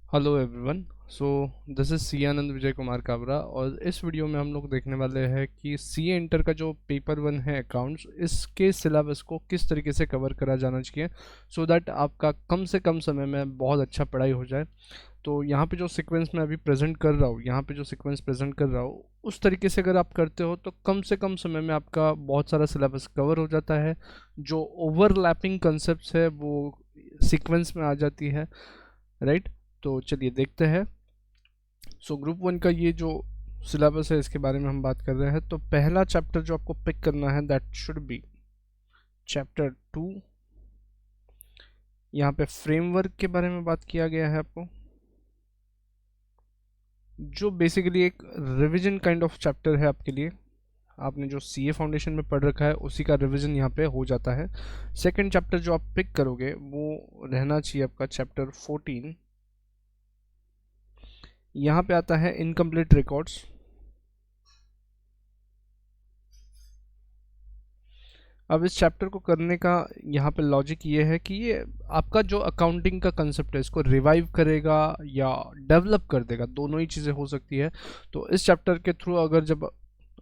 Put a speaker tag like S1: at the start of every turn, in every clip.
S1: Hello everyone. So this is C Anand Vijay Kumar Kabra और इस video में हम लोग देखने वाले हैं कि सीए इंटर का जो पेपर वन है अकाउंट्स, इसके सिलेबस को किस तरीके से कवर करा जाना चाहिए सो दैट आपका कम से कम समय में बहुत अच्छा पढ़ाई हो जाए। तो यहाँ पे जो सीक्वेंस मैं अभी प्रेजेंट कर रहा हूँ, यहाँ पे जो सीक्वेंस प्रेजेंट कर रहा हूँ, उस तरीके से अगर आप करते हो तो कम से कम समय में आपका बहुत सारा सिलेबस कवर हो जाता है। जो ओवरलैपिंग कंसेप्ट है वो सीक्वेंस में आ जाती है, राइट। तो चलिए देखते हैं। सो ग्रुप वन का ये जो सिलेबस है इसके बारे में हम बात कर रहे हैं। तो पहला चैप्टर जो आपको पिक करना है दैट शुड बी चैप्टर 2। यहाँ पे फ्रेमवर्क के बारे में बात किया गया है आपको, जो बेसिकली एक रिवीजन काइंड ऑफ चैप्टर है आपके लिए। आपने जो सीए फाउंडेशन में पढ़ रखा है उसी का रिवीजन यहाँ पे हो जाता है। सेकंड चैप्टर जो आप पिक करोगे वो रहना चाहिए आपका चैप्टर 14। यहाँ पे आता है इनकम्प्लीट रिकॉर्ड्स। अब इस चैप्टर को करने का यहाँ पे लॉजिक ये है कि ये आपका जो अकाउंटिंग का कंसेप्ट है इसको रिवाइव करेगा या डेवलप कर देगा, दोनों ही चीज़ें हो सकती है। तो इस चैप्टर के थ्रू अगर जब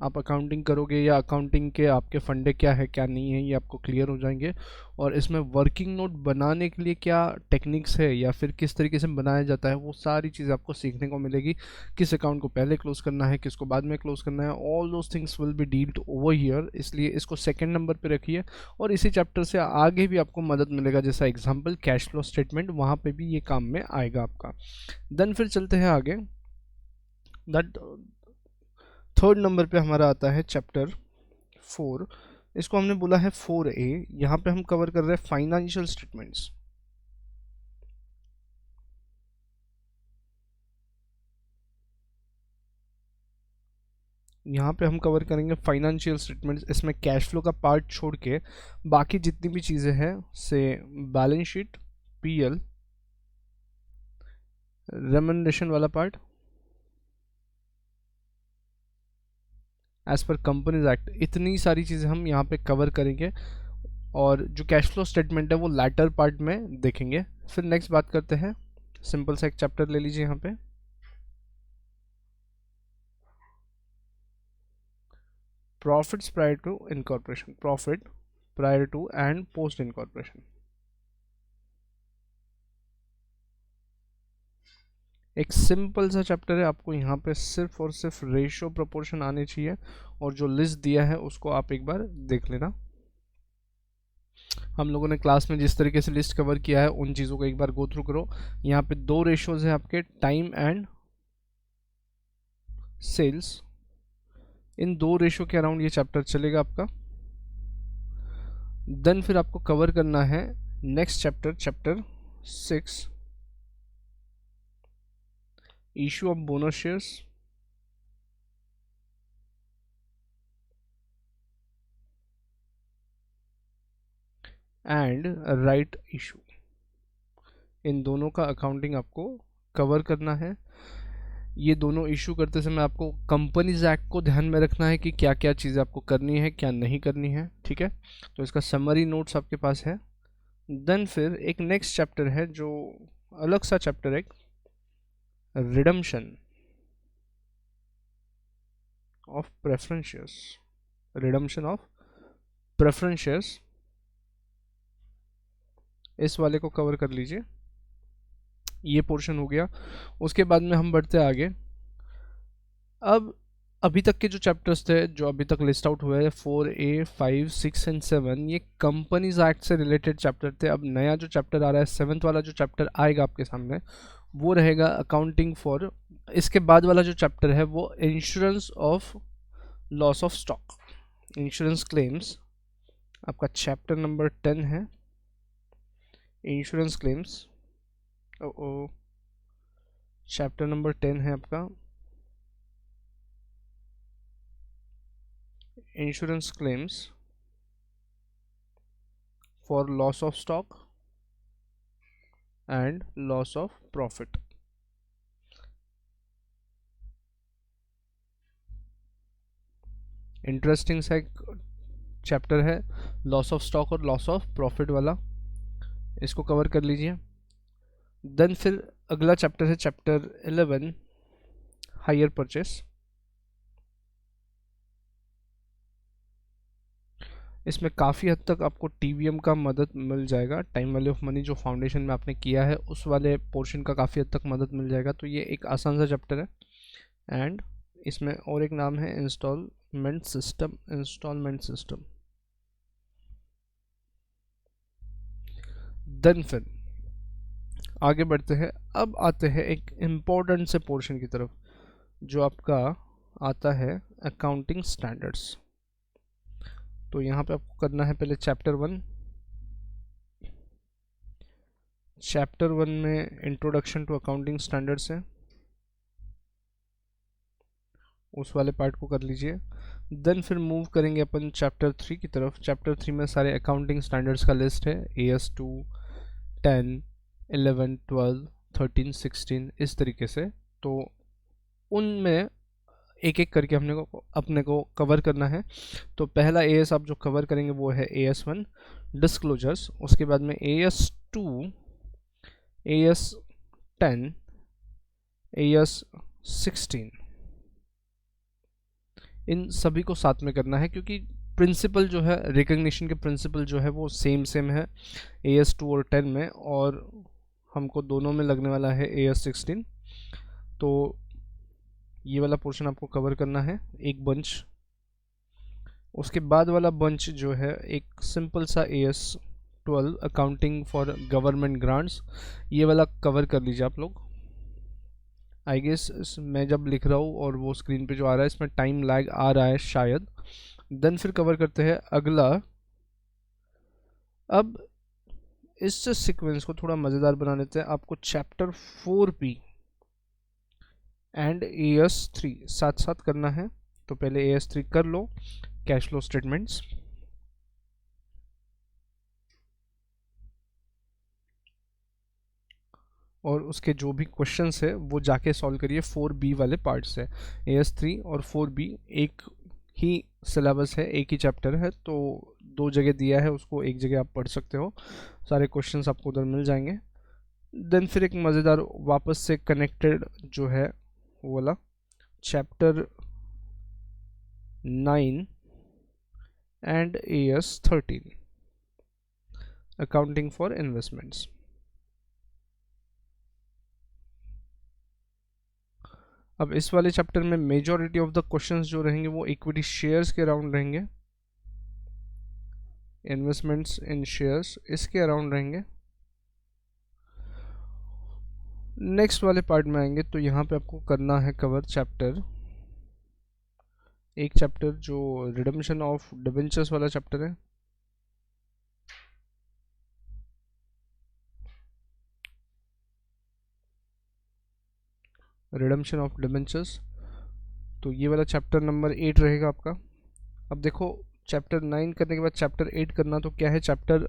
S1: आप अकाउंटिंग करोगे या अकाउंटिंग के आपके फंडे क्या है क्या नहीं है ये आपको क्लियर हो जाएंगे। और इसमें वर्किंग नोट बनाने के लिए क्या टेक्निक्स है या फिर किस तरीके से बनाया जाता है वो सारी चीज़ें आपको सीखने को मिलेगी। किस अकाउंट को पहले क्लोज करना है, किसको बाद में क्लोज करना है, all those things will be dealt over here, इसलिए इसको सेकंड नंबर पे रखिए। और इसी चैप्टर से आगे भी आपको मदद मिलेगा, जैसा एग्जांपल कैश फ्लो स्टेटमेंट, वहाँ पे भी ये काम में आएगा आपका। देन फिर चलते हैं आगे। दैट थर्ड नंबर पे हमारा आता है चैप्टर 4। इसको हमने बोला है 4A। यहाँ पे हम कवर कर रहे हैं फाइनेंशियल स्टेटमेंट्स। यहाँ पे हम कवर करेंगे फाइनेंशियल स्टेटमेंट्स। इसमें कैश फ्लो का पार्ट छोड़ के बाकी जितनी भी चीज़ें हैं से बैलेंस शीट, पीएल, रेमनरेशन वाला part, as per companies act, इतनी सारी चीज़ें हम यहाँ पे कवर करेंगे। और जो कैश फ्लो स्टेटमेंट है वो लैटर पार्ट में देखेंगे। फिर नेक्स्ट बात करते हैं, सिंपल सा एक चैप्टर ले लीजिए यहाँ पे, profits prior to incorporation, profit prior to and post incorporation. एक सिंपल सा चैप्टर है, आपको यहाँ पे सिर्फ और सिर्फ रेशियो प्रोपोर्शन आने चाहिए। और जो लिस्ट दिया है उसको आप एक बार देख लेना। हम लोगों ने क्लास में जिस तरीके से लिस्ट कवर किया है उन चीज़ों को एक बार गो थ्रू करो। यहाँ पे दो रेशियोज है आपके, टाइम एंड सेल्स। इन दो रेशियो के अराउंड ये चैप्टर चलेगा आपका। देन फिर आपको कवर करना है next chapter, chapter 6, issue of bonus shares and right issue. इन दोनों का अकाउंटिंग आपको कवर करना है। ये दोनों इशू करते समय आपको कंपनीज एक्ट को ध्यान में रखना है कि क्या क्या चीज़ें आपको करनी है क्या नहीं करनी है, ठीक है। तो इसका समरी नोट्स आपके पास है। देन फिर एक नेक्स्ट चैप्टर है जो अलग सा चैप्टर है, redemption of preference shares, redemption of preference shares, इस वाले को कवर कर लीजिए। ये पोर्शन हो गया। उसके बाद में हम बढ़ते आगे। अब अभी तक के जो चैप्टर्स थे जो अभी तक लिस्ट आउट हुए हैं 4A, 5, 6 एंड 7, ये कंपनीज एक्ट से रिलेटेड चैप्टर थे। अब नया जो चैप्टर आ रहा है, सेवन्थ वाला जो चैप्टर आएगा आपके सामने, वो रहेगा अकाउंटिंग फॉर। इसके बाद वाला जो चैप्टर है वो insurance of loss of stock, insurance claims. आपका चैप्टर नंबर 10 है, इंश्योरेंस क्लेम्स। ओ चैप्टर नंबर 10 है आपका insurance claims for loss of stock and loss of profit. Interesting सा एक चैप्टर है, लॉस ऑफ स्टॉक और लॉस ऑफ प्रॉफिट वाला, इसको कवर कर लीजिए। देन फिर अगला चैप्टर है चैप्टर 11 हायर परचेस। इसमें काफ़ी हद तक आपको टीवीएम का मदद मिल जाएगा, टाइम वैल्यू ऑफ मनी जो फाउंडेशन में आपने किया है उस वाले पोर्शन का काफ़ी हद तक मदद मिल जाएगा। तो ये एक आसान सा चैप्टर है। एंड इसमें और एक नाम है इंस्टॉलमेंट सिस्टम। देन फिर आगे बढ़ते हैं। अब आते हैं एक इम्पोर्टेंट से पोर्शन की तरफ जो आपका आता है अकाउंटिंग स्टैंडर्ड्स। तो यहाँ पे आपको करना है पहले चैप्टर वन में इंट्रोडक्शन टू अकाउंटिंग स्टैंडर्ड्स है, उस वाले पार्ट को कर लीजिए। देन फिर मूव करेंगे अपन चैप्टर 3 की तरफ। चैप्टर 3 में सारे अकाउंटिंग स्टैंडर्ड्स का लिस्ट है, AS2, 10, 11, 12, 13, 16 इस तरीके से। तो उनमें एक एक करके अपने को कवर करना है। तो पहला AS आप जो कवर करेंगे वो है AS1 डिस्क्लोजर्स। उसके बाद में AS2, AS10, AS16 इन सभी को साथ में करना है, क्योंकि प्रिंसिपल जो है रिकग्निशन के प्रिंसिपल जो है वो सेम है AS2 और 10 में, और हमको दोनों में लगने वाला है AS16। तो ये वाला पोर्शन आपको कवर करना है एक बंच। उसके बाद वाला बंच जो है एक सिंपल सा AS12 accounting for government grants, ये वाला कवर कर लीजिए आप लोग। आई गेस मैं जब लिख रहा हूँ और वो स्क्रीन पे जो आ रहा है इसमें टाइम लैग आ रहा है शायद। देन फिर कवर करते हैं अगला। अब इस सीक्वेंस को थोड़ा मज़ेदार बना लेते हैं। आपको चैप्टर 4B एंड AS3 साथ साथ करना है। तो पहले AS3 कर लो, कैश फ्लो स्टेटमेंट्स। और उसके जो भी क्वेश्चंस है वो जाके सॉल्व करिए 4B वाले पार्ट से। AS3 और 4B एक ही सिलेबस है, एक ही चैप्टर है, तो दो जगह दिया है, उसको एक जगह आप पढ़ सकते हो, सारे क्वेश्चंस आपको उधर मिल जाएंगे। देन फिर एक मज़ेदार वापस से कनेक्टेड जो है वो वाला chapter 9 and AS13 accounting for investments. अब इस वाले चैप्टर में मेजॉरिटी ऑफ द क्वेश्चंस जो रहेंगे वो इक्विटी शेयर्स के अराउंड रहेंगे, इन्वेस्टमेंट्स इन शेयर्स इसके अराउंड रहेंगे। नेक्स्ट वाले पार्ट में आएंगे तो यहाँ पे आपको करना है कवर एक चैप्टर जो रिडम्पशन ऑफ डिबेंचर्स वाला चैप्टर है। रिडम्पशन ऑफ डिबेंचर्स, तो ये वाला चैप्टर नंबर 8 रहेगा आपका। अब देखो चैप्टर 9 करने के बाद चैप्टर 8 करना, तो क्या है चैप्टर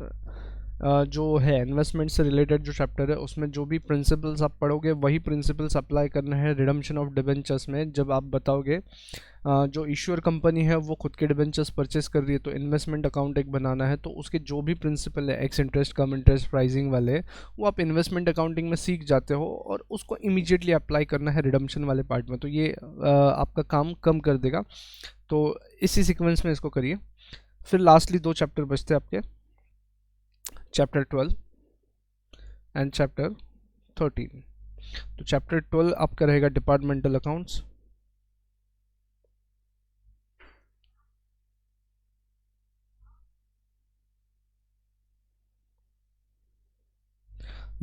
S1: जो है इन्वेस्टमेंट से रिलेटेड जो चैप्टर है उसमें जो भी प्रिंसिपल्स आप पढ़ोगे वही प्रिंसिपल्स अप्लाई करना है रिडम्पशन ऑफ डिबेंचर्स में। जब आप बताओगे जो इश्यूअर कंपनी है वो खुद के डिबेंचर्स परचेस कर रही है तो इन्वेस्टमेंट अकाउंट एक बनाना है, तो उसके जो भी प्रिंसिपल है एक्स इंटरेस्ट, कम इंटरेस्ट, प्राइसिंग वाले, वो आप इन्वेस्टमेंट अकाउंटिंग में सीख जाते हो और उसको इमीडिएटली अप्लाई करना है रिडम्पशन वाले पार्ट में। तो ये आपका काम कम कर देगा। तो इसी सीक्वेंस में इसको करिए। फिर लास्टली दो चैप्टर बचते हैं आपके, चैप्टर 12 एंड चैप्टर 13। तो चैप्टर 12 आपका रहेगा डिपार्टमेंटल अकाउंट्स।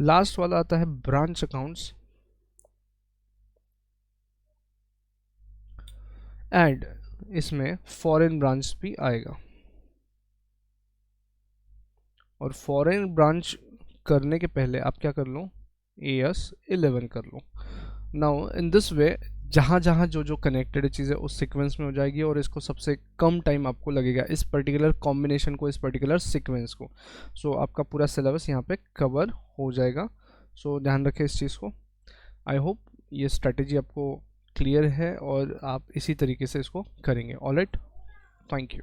S1: लास्ट वाला आता है ब्रांच अकाउंट्स एंड इसमें फॉरेन ब्रांच भी आएगा। और फॉरेन ब्रांच करने के पहले आप क्या कर लो, AS11 कर लो। नाउ इन दिस वे जहाँ जहाँ जो जो कनेक्टेड चीज़ें उस सीक्वेंस में हो जाएगी और इसको सबसे कम टाइम आपको लगेगा इस पर्टिकुलर कॉम्बिनेशन को, इस पर्टिकुलर सीक्वेंस को। सो आपका पूरा सिलेबस यहाँ पे कवर हो जाएगा। सो ध्यान रखें इस चीज़ को। आई होप ये स्ट्रेटेजी आपको क्लियर है और आप इसी तरीके से इसको करेंगे। Alright, thank you.